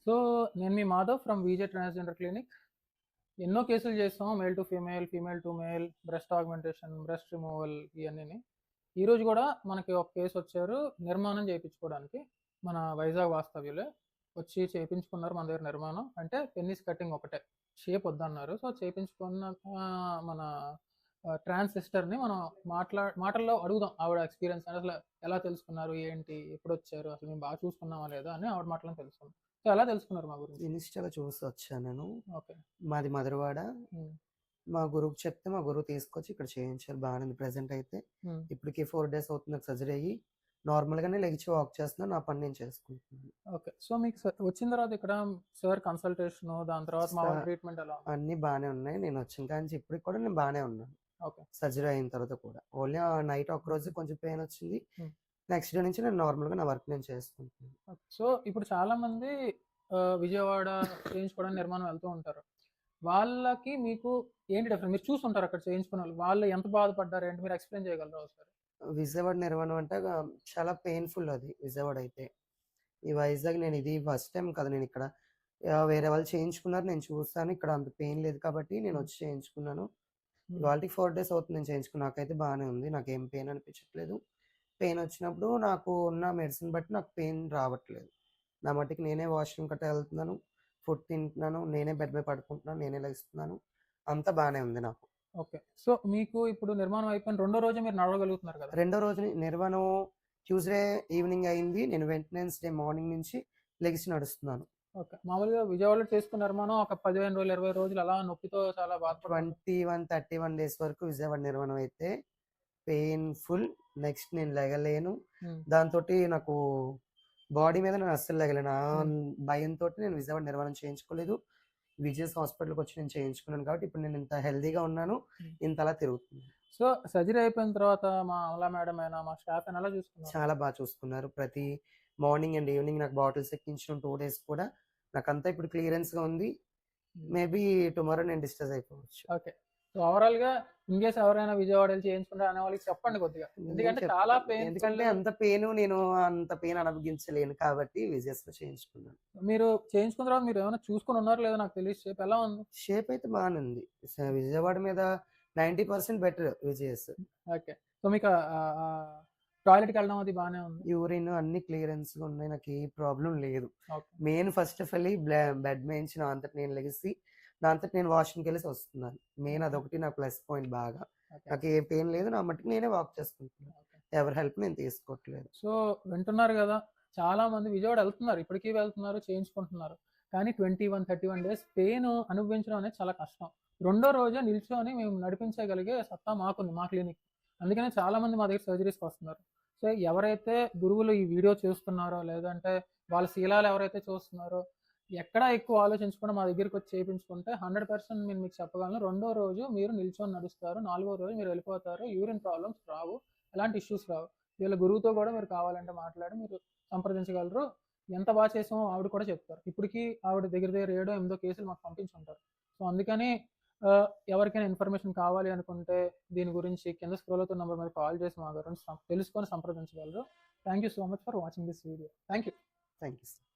So, నేను మీ Madhav from VJ transgender clinic. ఎన్నో కేసులు చేస్తాం. Male to female, female to male, breast augmentation, breast removal ఇయన్నీని. ఈరోజు గూడా మనకి ఒక కేసొచ్చారు నిర్మాణం చేపించుకోవడానికి. మన వైజాగ్ వాస్తవ్యులే. వచ్చి చేపించుకున్నారు మన దగ్గర నిర్మాణం. అంటే పెన్నిస్ కటింగ్ ఒకటే. షేప్ వద్దన్నారు. సో, చేపించుకున్న మన ట్రాన్స్ సిస్టర్‌ని మనం మాటల్లో అడుగుదాం ఆవిడ ఎక్స్‌పీరియన్స్ అసలు ఎలా తెలుసుకున్నారు? ఏంటి? ఎప్పుడొచ్చారు? అసలు మేము బాగా చూసుకున్నామా లేదా? అని ఆవిడ మాటలను తెలుసుకుందాం. సో, ఎలా తెలుసుకున్నారు మా గురించి? ఇన్‌స్టాలో చూసి వచ్చాను నేను. ఓకే. మాది మధురవాడ. హ్మ్. మా గురువుకి చెప్తే మా గురువు తీసుకొచ్చి ఇక్కడ చేయించారు. బానే ఉంది ప్రెజెంట్ అయితే. హ్మ్. ఇప్పటికి 4 డేస్ అవుతుంది నాకు సర్జరీ అయ్యి. నార్మల్‌గానే లెగిచి వాక్ చేస్తున్నాను. నా పని నేను చేసుకుంటున్నాను. ఓకే. సో, మీకు వచ్చిన తర్వాత ఇక్కడ సార్ కన్సల్టేషను, దాని తర్వాత మా వాళ్ళ ట్రీట్మెంట్ ఎలా ఉంది? అన్నీ బానే ఉన్నాయి. నేను వచ్చిన కాడ నుంచి ఇప్పటికి కూడా నేను బానే ఉన్నాను. ఓకే. సర్జరీ అయిన తర్వాత కూడా. ఓన్లీ ఆ నైట్ ఒక్కరోజు కొంచెం పెయిన్ వచ్చింది. హ్మ్. నెక్స్ట్ డే నుంచి నేను నార్మల్‌గా నా వర్క్ నేను చేసుకుంటున్నాను. ఓకే. సో, ఇప్పుడు చాలామంది విజయవాడ చేయించుకోవడానికి నిర్మాణం వెళ్తూ ఉంటారు. వాళ్ళకి మీకు ఏంటి డిఫరెన్స్? మీరు చూసుంటారు అక్కడ చేయించుకున్నోళ్ళు. వాళ్ళు ఎంత బాధపడ్డారు ఏంటి? మీరు ఎక్స్‌ప్లెయిన్ చేయగలరా ఒకసారి? విజయవాడ నిర్మాణం అంటే చాలా పెయిన్‌ఫుల్ అది విజయవాడ అయితే. ఈ వైజాగ్ నేను ఇది ఫస్ట్ టైమ్ కాదు నేనిక్కడ. వేరే వాళ్ళు చేయించుకున్నారు. నేను చూసాను. ఇక్కడ అంత పెయిన్ లేదు కాబట్టి నేనొచ్చి చేయించుకున్నాను. హ్మ్. ఇవాల్టికి 4 డేస్ అవుతుంది నేను చేయించుకుని. నాకైతే బానే ఉంది. నాకేం పెయిన్ అనిపించట్లేదు. పెయిన్ వచ్చినప్పుడు నాకు ఉన్న మెడిసిన్ బట్టి నాకు పెయిన్ రావట్లేదు. నా మట్టికి నేనే వాష్‌రూమ్ గట్టా ఎళ్తున్నాను. ఫుడ్ తింటున్నాను. నేనే బెడ్ మీద పడుకుంటున్నాను. నేనే లెగుస్తున్నాను. అంతా బానే ఉంది నాకు. ఓకే. సో, మీకు ఇప్పుడు నిర్మాణం అయిపోయిన రెండో రోజే మీరు నడవగలుగుతున్నారు కదా! రెండో రోజు నిర్వాణం ట్యూస్‌డే ఈవినింగ్ అయింది. నేను వెడ్నెస్‌డే మార్నింగ్ నుంచి లెగిసి నడుస్తున్నాను. ఓకే. మామూలుగా విజయవాడలో చేసుకున్న నిర్మాణం ఒక 15 రోజులు, 20 రోజులు అలా నొప్పితో చాలా బాధపడుతున్నారు. 21, 31 డేస్ వరకు విజయవాడ నిర్మాణం అయితే పెయిన్‌ఫుల్. నెక్స్ట్ నేను లెగలేను. హ్మ్. దాంతోటి నాకు బాడీ మీద నేను అస్సలు లెగలేను. హ్మ్. భయంతోటి నేను విజయవాడ నిర్మాణం చేయించుకోలేదు. విజయస్ హాస్పిటల్‌కొచ్చి నేను చేయించుకున్నాను కాబట్టి ఇప్పుడు నేను ఇంత హెల్తీగా ఉన్నాను. హ్మ్. ఇంతలా తిరుగుతున్నాను. సో, సర్జరీ అయిపోయిన తర్వాత మా అమలా మేడం అయినా, మా స్టాఫ్ అయినా ఎలా చూసుకున్నారు? చాలా చూసుకున్నారు. ప్రతి మార్నింగ్ అండ్ ఈవినింగ్ నాకు బాటిల్స్ ఎక్కించిన 2 డేస్ కూడా నాకంతా ఇప్పుడు క్లియరెన్స్‌గా ఉంది. హ్మ్. మేబీ టుమారో నేను డిశ్చార్జ్ అయిపోవచ్చు. ఓకే. సో, ఓవరాల్‌గా ఇన్‌కేస్ ఎవరైనా విజయవాడ ఎళ్లి చేయించుకుంటారు అనే వాళ్ళకి చెప్పండి కొద్దిగా. నేను ఎందుకంటే చాలా చెప్తాను. పెయిన్‌ఫుల్. ఎందుకంటే నేను అంత పెయిన్ అనుభవించలేను కాబట్టి విజయస్‌లో చేయించుకున్నాను. మీరు చేయించుకున్న తర్వాత మీరేమైనా చూసుకొని ఉన్నారో లేదో నాకు తెలీదు. షేప్ ఎలా ఉంది? షేప్ అయితే బానే ఉంది. విజయవాడ మీద 90% బెటర్ విజయస్. ఓకే. సో, మీకు టాయిలెట్‌కెళ్ళడం అది బానే ఉంది. యూరిన్ అన్నీ క్లియరెన్స్‌గా ఉన్నాయి. నాకు ఏ ప్రాబ్లమ్ లేదు. Okay. Main first of all bed మీంచి నా అంతట నేను లెగిసి, నా అంతట నేను వాష్‌రూమ్‌కెళ్ళేసి వస్తున్నాను. మెయిన్ అదొకటి నా ప్లస్ పాయింట్ బాగా. ఓకే. నాకు ఏ పెయిన్ లేదు. నా మట్టుకు నేనే వాక్ చేసుకుంటున్నాను. ఓకే. ఎవరి హెల్ప్ నేను తీసుకోవట్లేదు. సో, వింటున్నారు గదా! చాలామంది విజయవాడ ఎళ్తున్నారు. ఇప్పటికి వెళ్తున్నారు, చేయించుకుంటున్నారు. కానీ 21, 31 డేస్ పెయిన్ అనుభవించడం అనేది చాలా కష్టం. రెండో రోజే నిల్చొని మేము నడిపించగలిగే సత్తా మాకుంది మా క్లినిక్. అందుకనే చాలామంది మా దగ్గర సర్జరీస్‌కి వస్తున్నారు. సో, ఎవరైతే గురువులు ఈ వీడియో చూస్తున్నారో, లేదంటే వాళ్ళ శీలాలు ఎవరైతే చూస్తున్నారో, ఎక్కడ ఎక్కువ ఆలోచించకుండా మా దగ్గరికొచ్చి చేపించుకుంటే 100% నేను మీకు చెప్పగలను. రెండో రోజు మీరు నిల్చొని నడుస్తారు. నాలుగో రోజు మీరు వెళ్ళిపోతారు. యూరిన్ ప్రాబ్లమ్స్ రావు. ఎలాంటి ఇష్యూస్ రావు. వీళ్ళ గురువుతో కూడా మీరు కావాలంటే మాట్లాడి మీరు సంప్రదించగలరు. ఎంత చేసామో ఆవిడ కూడా చెప్తారు. ఇప్పటికి ఆవిడ దగ్గర దగ్గర 7, 8 కేసులు మాకు పంపించుంటారు. సో, అందుకని ఎవరికైనా ఇన్ఫర్మేషన్ కావాలి అనుకుంటే దీని గురించి కింద స్క్రోల్ అవుతున్న నంబర్ మీద కాల్ చేసి మా గురించి తెలుసుకొని సంప్రదించగలరు. Thank you so much for watching this video. Thank you. Thank you.